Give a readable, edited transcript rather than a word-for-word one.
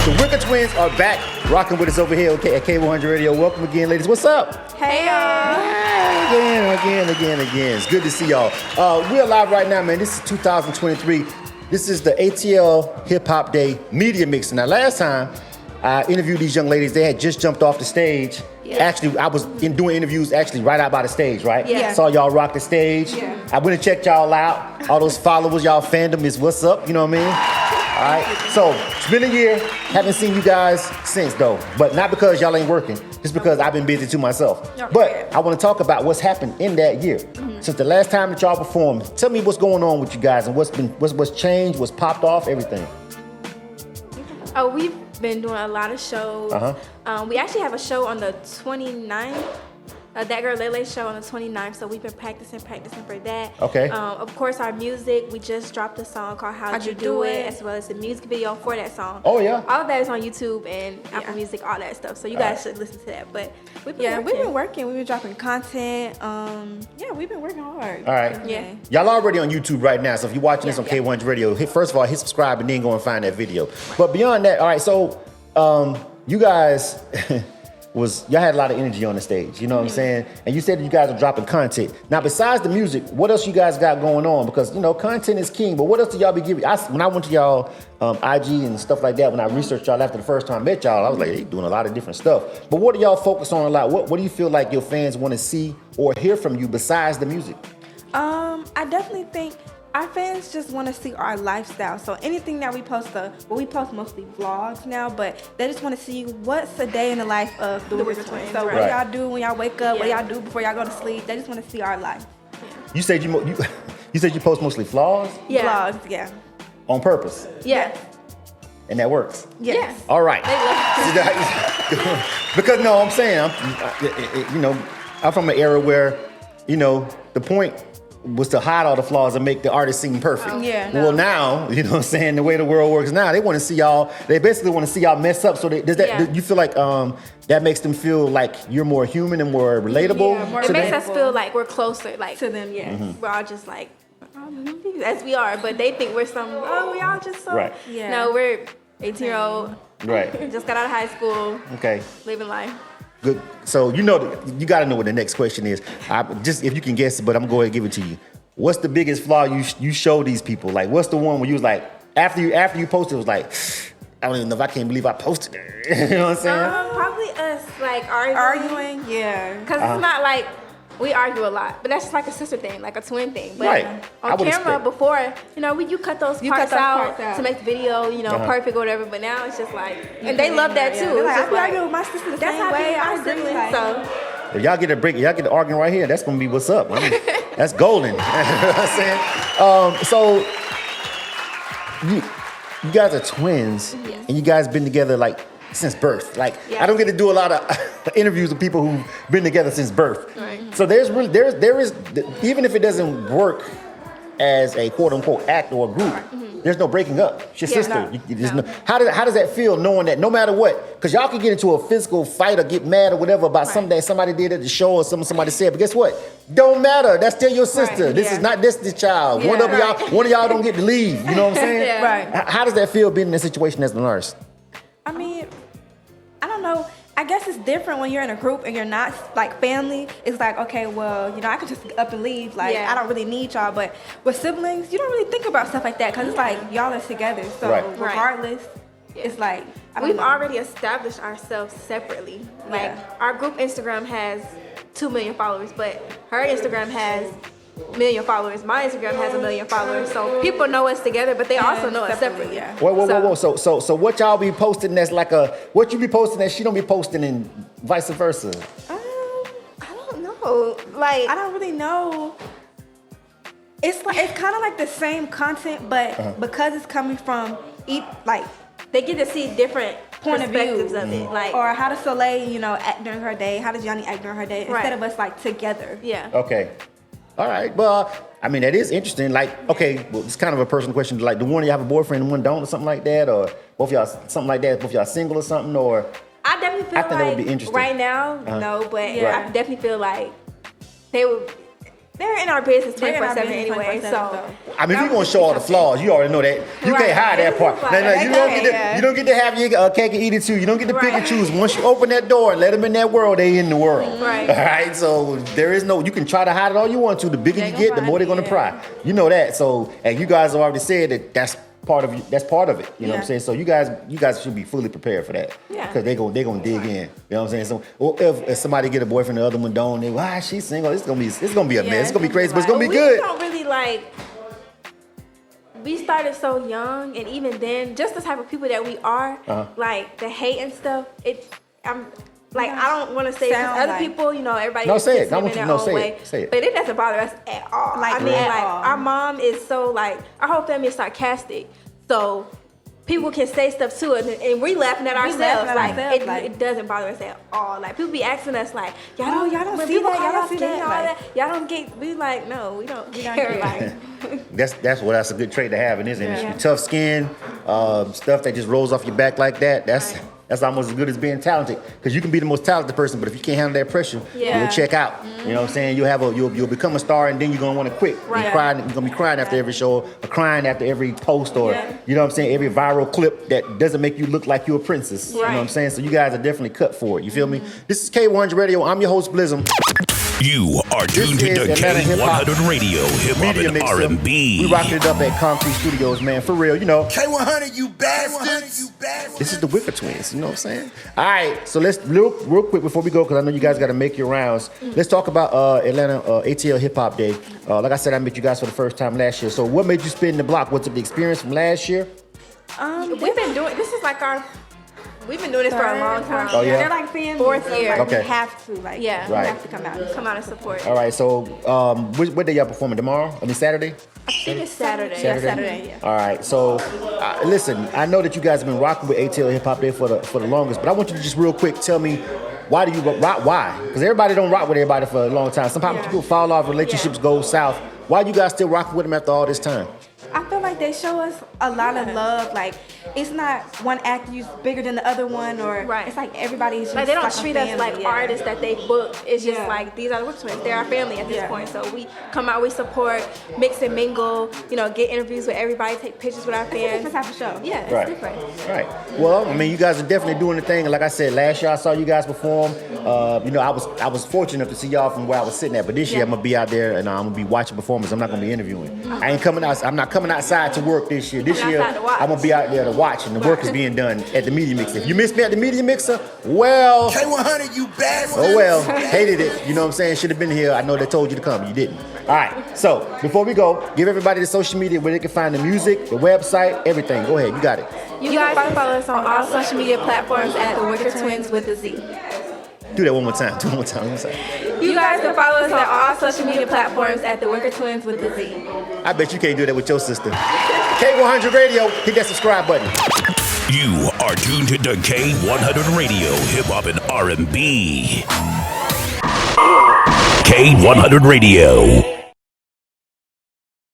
The Wicker Twins are back, rocking with us over here at K100 Radio. Welcome again, ladies. What's up? Hey, y'all. Again. It's good to see y'all. We're live right now, man. This is 2023. This is the ATL Hip Hop Day Media Mix. Now, last time I interviewed these young ladies, they had just jumped off the stage. Yeah. Actually, I was doing interviews actually right out by the stage, right? Yeah. Saw y'all rock the stage. Yeah. I went and checked y'all out. All those followers, y'all fandom is what's up, you know what I mean? All right, so it's been a year. Haven't seen you guys since though, but not because y'all ain't working, just because I've been busy too myself. Okay. But I want to talk about what's happened in that year. Since the last time that y'all performed, tell me what's going on with you guys and what's changed, what's popped off, everything. Oh, we've been doing a lot of shows. We actually have a show on the 29th. That Girl Lele show on the 29th, so we've been practicing for that. Okay. Of course, our music, we just dropped a song called How'd You Do It, as well as the music video for that song. Oh, yeah? All of that is on YouTube and Apple Music, all that stuff, so you guys should listen to that. But we've been working. We've been dropping content. We've been working hard. All right. Yeah. Y'all already on YouTube right now, so if you're watching this on K100 Radio, first of all, hit subscribe and then go and find that video. But beyond that, all right, so you guys... y'all had a lot of energy on the stage, you know what I'm saying? And you said that you guys are dropping content. Now, besides the music, what else you guys got going on? Because, you know, content is king, but what else do y'all be giving? When I went to y'all IG and stuff like that, when I researched y'all after the first time I met y'all, I was like, they doing a lot of different stuff. But what do y'all focus on a lot? What do you feel like your fans want to see or hear from you besides the music? I definitely think our fans just want to see our lifestyle. So anything that we post, we post mostly vlogs now, but they just want to see what's a day in the life of the Wicker Twins. So what do y'all do when y'all wake up? What do y'all do before y'all go to sleep? They just want to see our life. You said you said you post mostly vlogs? Yeah. Vlogs, yeah. On purpose? Yeah. And that works? Yes. All right. Because no, I'm saying, I'm from an era where, the point was to hide all the flaws and make the artist seem perfect. Well, now, you know what I'm saying, the way the world works now, they want to see y'all, they basically want to see y'all mess up. So do you feel like that makes them feel like you're more human and more relatable? Yeah, it makes us feel like we're closer to them, We're all just like, as we are, but they think we're we all just so. Right. Yeah. No, we're 18-year-old. Right. Just got out of high school. Okay. Living life. Good. So you got to know what the next question is. Just if you can guess it, but I'm going to go ahead and give it to you. What's the biggest flaw you show these people? Like, what's the one where you was like, after you posted, it was like, I don't even know if I can't believe I posted it. You know what I'm saying? Probably us, like arguing. Yeah. Because it's not like we argue a lot, but that's just like a sister thing, like a twin thing. But on camera before, you cut those parts out to make the video, perfect or whatever. But now it's just like, and they love that too. Like, I argue with my sister the same way. I agree. So if y'all get a break, y'all get the arguing right here. That's gonna be what's up. I mean, that's golden. You know what I'm saying? So you guys are twins, and you guys been together like since birth. Like I don't get to do a lot of interviews with people who've been together since birth. Right. So there is even if it doesn't work as a quote unquote act or a group, there's no breaking up. It's your sister. No. How does that feel knowing that no matter what, because y'all can get into a physical fight or get mad or whatever about something that somebody did at the show or something somebody said, but guess what? Don't matter. That's still your sister. Right. This is not this child. One of y'all don't get to leave. You know what I'm saying? Right. How does that feel being in a situation as an artist? I mean, I don't know. I guess it's different when you're in a group and you're not like family. It's like, okay, well, I could just up and leave. Like, I don't really need y'all. But with siblings, you don't really think about stuff like that because it's like y'all are together. So regardless, it's like we've already established ourselves separately. Like our group Instagram has 2 million followers, but her Instagram has 1 million followers. My Instagram has 1 million followers. So people know us together, but they also know us separately. Whoa. So what y'all be posting that's like what you be posting that she don't be posting and vice versa? I don't know. Like, I don't really know. It's kind of like the same content, but because it's coming from they get to see different point of perspectives view of it. Like, or how does Soleil, act during her day? How does Johnny act during her day? Instead of us like together. Yeah. Okay. All right. Well, I mean, that is interesting. Like, okay, well, it's kind of a personal question. Like, do one of you have a boyfriend and one don't or something like that? Or both of y'all, something like that? Both of y'all single or something? Or I definitely feel that would be interesting. Right now, no, but I definitely feel like they would They're in our business 24/7 anyway, so. I mean, if you're gonna show all the flaws, you already know that. You can't hide that part. You don't get to have your cake and eat it too. You don't get to pick and choose. Once you open that door and let them in that world, they in the world. Right. All right. So there is no. You can try to hide it all you want to. The bigger you get, the more they're gonna pry. You know that. So, and you guys have already said that that's part of you. That's part of it. You know what I'm saying? So you guys should be fully prepared for that. Yeah. Because they're gonna dig in. You know what I'm saying? So if somebody get a boyfriend, the other one don't, they why she's single? It's gonna be a mess. It's gonna be crazy, but it's gonna be good. We don't really like. We started so young, and even then, just the type of people that we are, like the hate and stuff. I don't want to say other people, everybody no, say it. in their own way. Say it. But it doesn't bother us at all. Our mom is so our whole family is sarcastic. So people can say stuff to us, and we laughing at ourselves. It doesn't bother us at all. Like people be asking us, like, y'all don't see that. Y'all don't get. We like, no, we don't care. That's a good trait to have in this industry. Tough skin, stuff that just rolls off your back like that. That's almost as good as being talented, because you can be the most talented person, but if you can't handle that pressure, you'll check out. You know what I'm saying? You'll become a star, and then you're gonna want to quit. You're gonna be crying after every show, or crying after every post, or you know what I'm saying, every viral clip that doesn't make you look like you're a princess. You know what I'm saying? So you guys are definitely cut for it. You feel me? This is K100 Radio. I'm your host, Blizzum. You are tuned to K100 Radio, hip hop and R&B. We rocking it up at Concrete Studios, man, for real. K100, you bastards. This is the Wicker Twinz. You know what I'm saying? All right, so let's real quick before we go, because I know you guys got to make your rounds. Let's talk about Atlanta ATL Hip Hop Day. Like I said, I met you guys for the first time last year. So what made you spin the block? What's the experience from last year? We've been doing this is like we've been doing this for a long time. Oh, yeah? They're like family. Fourth year. We have to, we have to come out and support. All right, so what day y'all performing? Tomorrow? Saturday? I think it's Saturday. Saturday. All right, so listen, I know that you guys have been rocking with ATL Hip Hop Day for the longest, but I want you to just real quick tell me, why do you rock? Why? Because everybody don't rock with everybody for a long time. Sometimes people fall off, relationships go south. Why you guys still rocking with them after all this time? I feel like they show us a lot of love. Like, it's not one act who's bigger than the other one, or it's like everybody's just like they don't treat us like artists that they book. It's just like these are the Wicker Twins. They're our family at this point. So we come out, we support, mix and mingle. Get interviews with everybody, take pictures with our fans. It's a different type of show. Yeah, it's different. Right. Well, I mean, you guys are definitely doing the thing. And like I said, last year I saw you guys perform. I was fortunate enough to see y'all from where I was sitting at. But this year I'm gonna be out there and I'm gonna be watching performance. I'm not gonna be interviewing. I ain't coming out. I'm not coming outside to work this year. This year I'm gonna be out there to watch, and the work is being done at the media mixer. If you missed me at the media mixer, well, K100, you bastards. Oh well, hated it. You know what I'm saying? Should have been here. I know they told you to come. You didn't. All right. So before we go, give everybody the social media where they can find the music, the website, everything. Go ahead. You got it. You guys can follow us on all social media platforms at the Wicker Twins with a Z. Do that one more time. Do it one more time. You guys can follow us on all social media platforms at the Wicker Twins with the Z. I bet you can't do that with your sister. K100 Radio, hit that subscribe button. You are tuned to K100 Radio, hip hop and R&B. K100 Radio.